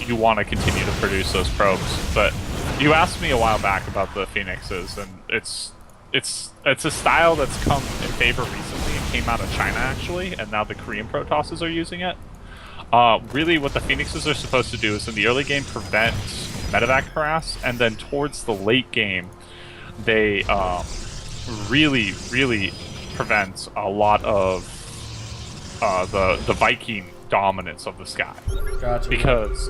you want to continue to produce those probes. But you asked me a while back about the Phoenixes, and it's a style that's come in favor recently. It came out of China actually, and now the Korean Protosses are using it. Really, what the Phoenixes are supposed to do is in the early game prevent medevac harass, and then towards the late game, they really prevent a lot of the Viking dominance of the sky. Gotcha. Because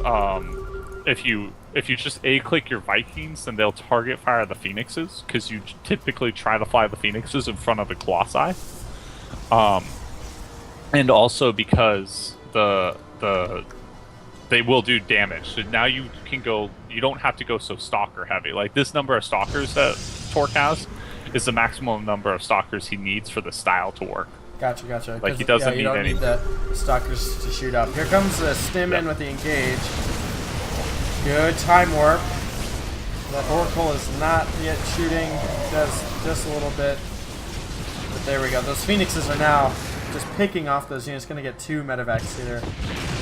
if you just A-click your Vikings, then they'll target fire the Phoenixes, because you typically try to fly the Phoenixes in front of the Colossi. And also because they will do damage. So now you can go, you don't have to go so stalker heavy. Like this number of stalkers that Torque has is the maximum number of stalkers he needs for the style to work. Gotcha. Like he doesn't you don't need need the stalkers to shoot up. Here comes the stim in with the engage. Good time warp. That Oracle is not yet shooting. Does just a little bit. But there we go. Those Phoenixes are now just picking off those units. Going to get 2 medevacs here.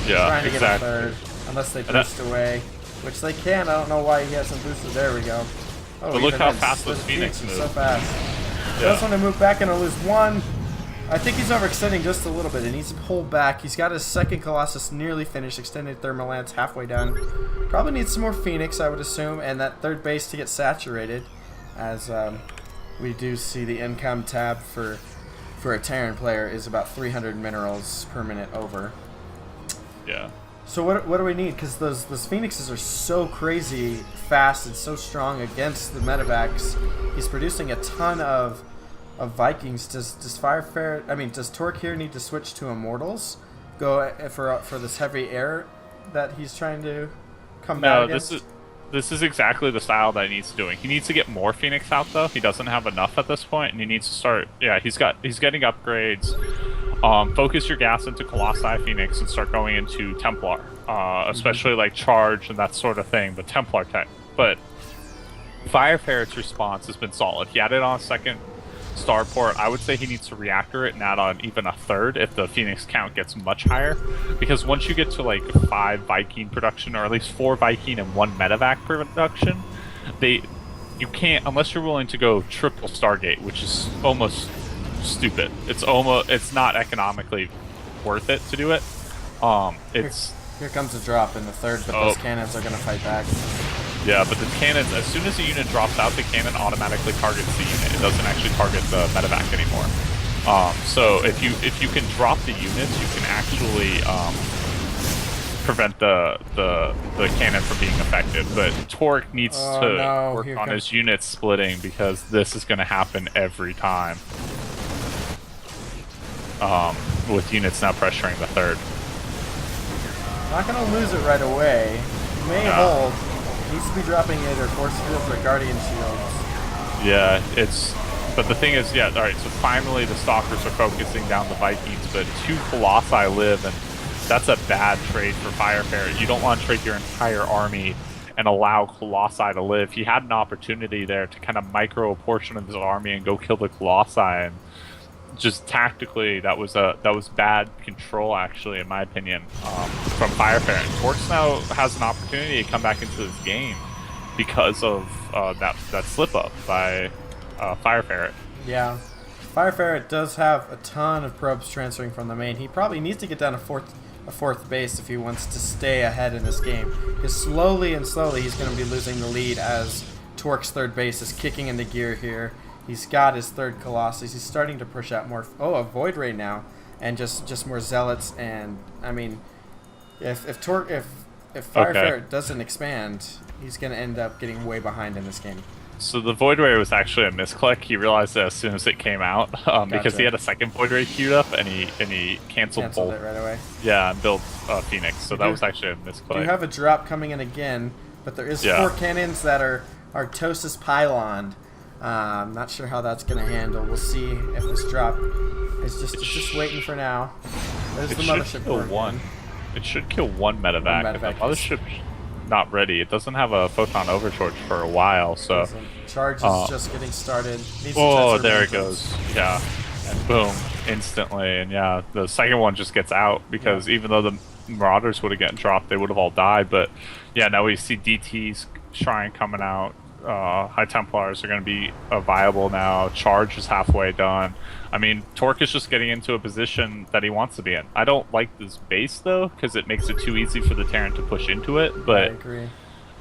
Yeah, trying to exactly. get a third, unless they boost away, which they can. I don't know why he hasn't boosted. There we go. Oh, but look how fast those Phoenix move. So fast. Yeah. Does want to move back and to lose 1. I think he's overextending just a little bit. He needs to pull back. He's got his second Colossus nearly finished. Extended Thermal Lance halfway done. Probably needs some more Phoenix, I would assume, and that third base to get saturated, as we do see the income tab for a Terran player is about 300 minerals per minute over. Yeah. So what do we need? Because those Phoenixes are so crazy fast and so strong against the medevacs. He's producing a ton of Vikings. Does does Torque here need to switch to Immortals? Go for this heavy air that he's trying to come back against? This is exactly the style that he needs to do. He needs to get more Phoenix out though. He doesn't have enough at this point, and he needs to start. Yeah, he's getting upgrades. Focus your gas into Colossi Phoenix and start going into Templar, especially like Charge and that sort of thing. But Templar tech. But Fire Ferret's response has been solid. He had it on a second starport. I would say he needs to reactor it and add on even a third if the Phoenix count gets much higher, because once you get to like 5 Viking production, or at least 4 Viking and 1 medevac production, you can't, unless you're willing to go triple Stargate, which is almost stupid. It's not economically worth it to do it. Here comes a drop in the third, but those cannons are going to fight back. Yeah, but the cannons, as soon as the unit drops out, the cannon automatically targets the unit. It doesn't actually target the medevac anymore. So if you can drop the units, you can actually prevent the cannon from being effective. But Torque needs to work on his units splitting, because this is going to happen every time. With units now pressuring the third. Not going to lose it right away. He may hold. Needs to be dropping either Force Fields or Guardian Shields. Yeah, but the thing is, alright, so finally the Stalkers are focusing down the Vikings, but 2 Colossi live, and that's a bad trade for Fire Ferret. You don't want to trade your entire army and allow Colossi to live. He had an opportunity there to kind of micro a portion of his army and go kill the Colossi, and just tactically, that was bad control, actually, in my opinion, from Fire Ferret. Torx now has an opportunity to come back into this game because of that slip up by Fire Ferret. Yeah, Fire Ferret does have a ton of probes transferring from the main. He probably needs to get down a fourth base if he wants to stay ahead in this game. Because slowly he's going to be losing the lead as Torque's third base is kicking into gear here. He's got his third Colossus. He's starting to push out more. A Void Ray now, and just more Zealots. And I mean, if Fire Ferret doesn't expand, he's going to end up getting way behind in this game. So the Void Ray was actually a misclick. He realized it as soon as it came out, because he had a second Void Ray queued up, and he canceled both. It right away. Yeah, and built Phoenix. So that was actually a misclick. You have a drop coming in again, but there is 4 cannons that are Tosis pyloned. Not sure how that's going to handle. We'll see if this drop is just waiting for now. There's the mothership. It should kill 1 medevac. The mothership's not ready. It doesn't have a photon overcharge for a while, so. Charge is just getting started. There it goes. Yeah, and boom, instantly, and yeah, the second one just gets out because even though Marauders would have gotten dropped, they would have all died. But yeah, now we see DT's Shrine coming out. High Templars are going to be viable now. Charge is halfway done. I mean, Torque is just getting into a position that he wants to be in. I don't like this base though, because it makes it too easy for the Terran to push into it. I But agree.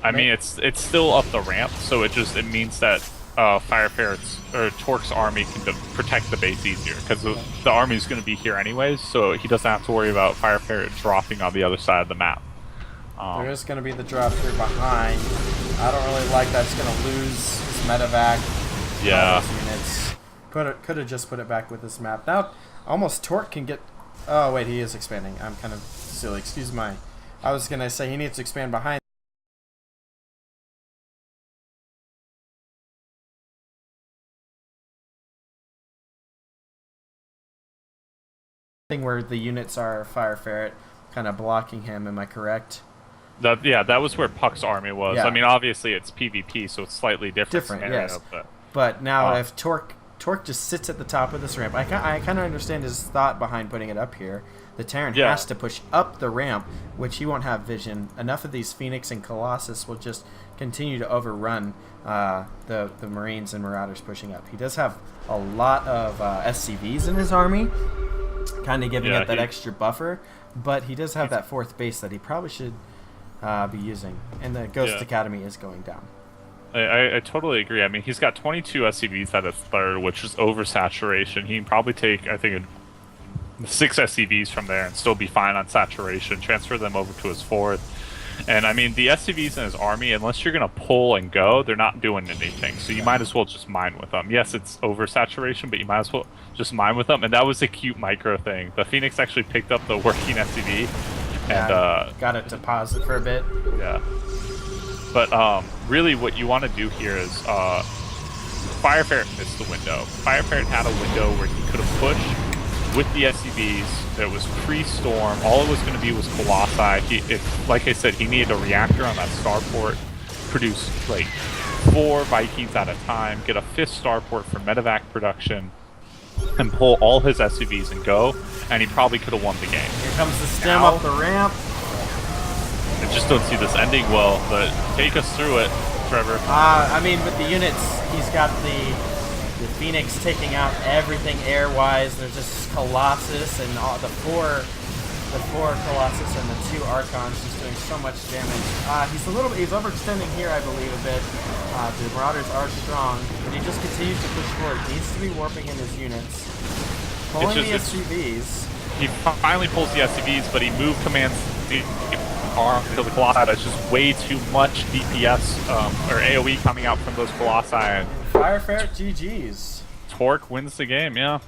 I mean, it's still up the ramp, so it means that Fire Ferret's or Torque's army can protect the base easier because the army is going to be here anyways, so he doesn't have to worry about Fire Ferret dropping on the other side of the map. There is going to be the drop here behind. I don't really like that. It's going to lose his medevac. Yeah. All those units. Could have just put it back with this map. Now, almost Torque can get... Oh, wait, he is expanding. I'm kind of silly. Excuse my... I was going to say he needs to expand behind. Where the units are Fire Ferret kind of blocking him. Am I correct? That was where Puck's army was. Yeah. I mean, obviously it's PvP, so it's slightly different. Scenario, Yes. but But now if Torque just sits at the top of this ramp, I kind of understand his thought behind putting it up here. The Terran has to push up the ramp, which he won't have vision. Enough of these Phoenix and Colossus will just continue to overrun the Marines and Marauders pushing up. He does have a lot of SCVs in his army, kind of giving it that extra buffer, but he does have that fourth base that he probably should be using, and the Ghost Academy is going down. I totally agree. I mean, he's got 22 SCVs at his third, which is oversaturation. He can probably take, I think, 6 SCVs from there and still be fine on saturation, transfer them over to his fourth. And I mean, the SCVs in his army, unless you're going to pull and go, they're not doing anything. So you might as well just mine with them. Yes, it's oversaturation, but you might as well just mine with them. And that was a cute micro thing. The Phoenix actually picked up the working SCV and got it to pause it for a bit. Yeah. But really what you want to do here is Fire Ferret missed the window. Fire Ferret had a window where he could have pushed with the SCVs. That was pre-storm. All it was going to be was Colossi. Like I said, he needed a reactor on that starport, produce like 4 Vikings at a time, get a 5th starport for medevac production, and pull all his SCVs and go, and he probably could have won the game. Here comes the stem up the ramp. I just don't see this ending well, but take us through it, Trevor. I mean, with the units, he's got the Phoenix taking out everything air-wise. There's just Colossus and all, the four Colossus and the 2 Archons just doing so much damage. He's overextending here, I believe, a bit. The Marauders are strong, but he just continues to push forward. He needs to be warping in his units, pulling the SCVs. He finally pulls the SCVs, but he moved commands arm to the Colossi. That's just way too much DPS or AoE coming out from those Colossi. And Fire Ferret GG's. Torque wins the game, yeah.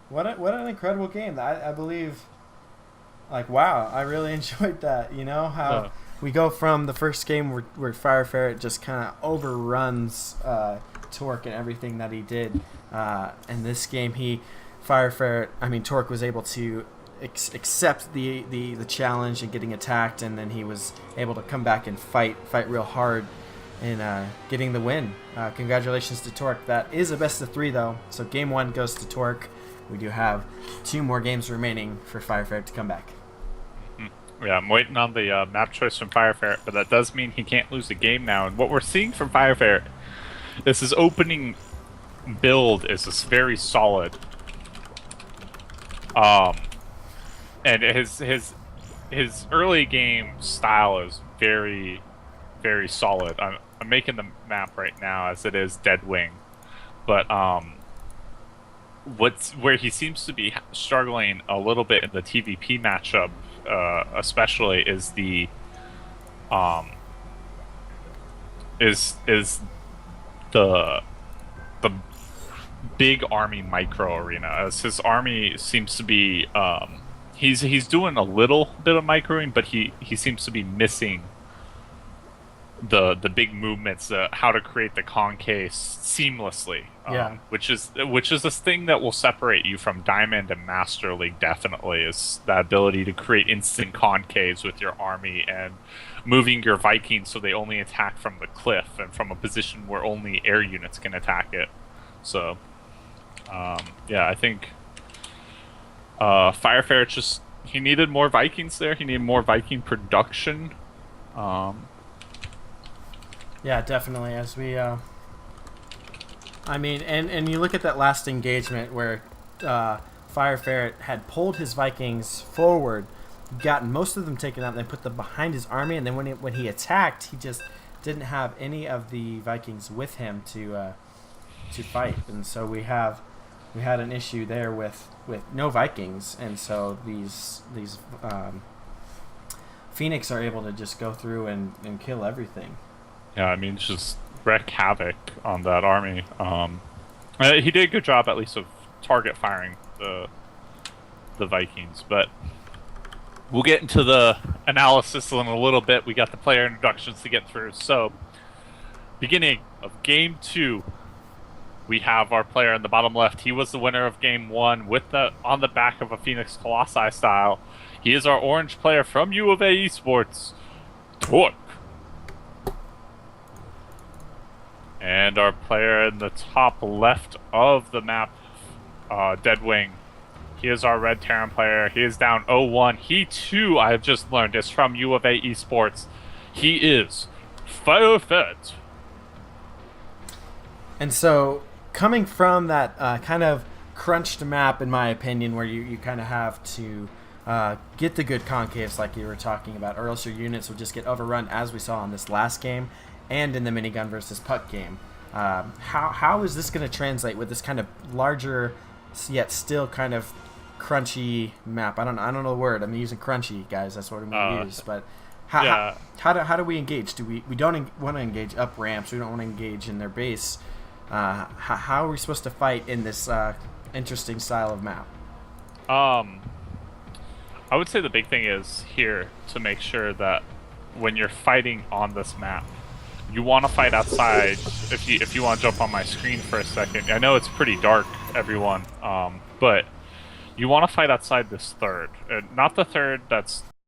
What an incredible game. I believe, like, wow, I really enjoyed that. You know, how we go from the first game where Fire Ferret just kind of overruns Torque and everything that he did. In this game, Torque was able to accept the challenge and getting attacked, and then he was able to come back and fight real hard in getting the win. Congratulations to Torque. That is a best of 3 though, so game 1 goes to Torque. We do have 2 more games remaining for Fire Ferret to come back. Yeah, I'm waiting on the map choice from Fire Ferret, but that does mean he can't lose the game now. And what we're seeing from Fire Ferret is his opening build is just very solid. And his early game style is very, very solid. I'm making the map right now as it is Dead Wing, but where he seems to be struggling a little bit in the TVP matchup, especially, is the big army micro arena, as his army seems to be he's doing a little bit of microing, but he seems to be missing the big movements, how to create the concave seamlessly, which is this thing that will separate you from Diamond and Master League. Definitely is the ability to create instant concaves with your army and moving your Vikings so they only attack from the cliff and from a position where only air units can attack it. So yeah, I think Fire Ferret just he needed more Vikings there. He needed more Viking production. Um, Yeah, definitely. As we, I mean, and you look at that last engagement where Fire Ferret had pulled his Vikings forward, gotten most of them taken out, and then put them behind his army, and then when he attacked, he just didn't have any of the Vikings with him to fight, and so we had an issue there with no Vikings, and so these Phoenix are able to just go through and kill everything. yeah, I mean, just wreak havoc on that army. He did a good job, at least, of target firing the Vikings, but we'll get into the analysis in a little bit. We got the player introductions to get through. So, beginning of Game 2, we have our player in the bottom left. He was the winner of Game 1 with on the back of a Phoenix Colossi style. He is our orange player from U of A Esports, Torque. And our player in the top left of the map, Deadwing. He is our red Terran player. He is down 0-1. He too, I have just learned, is from U of A Esports. He is Firefet. And so, coming from that kind of crunched map, in my opinion, where you kind of have to get the good concaves like you were talking about, or else your units will just get overrun, as we saw in this last game and in the minigun versus puck game. How is this going to translate with this kind of larger, yet still kind of crunchy map? I don't know the word. I'm using crunchy, guys. That's what I'm going to use. But how do we engage? We don't want to engage up ramps. We don't want to engage in their base. How are we supposed to fight in this interesting style of map? I would say the big thing is here to make sure that when you're fighting on this map, you want to fight outside. If you want to jump on my screen for a second, I know it's pretty dark, everyone, but you want to fight outside this third, not the third that's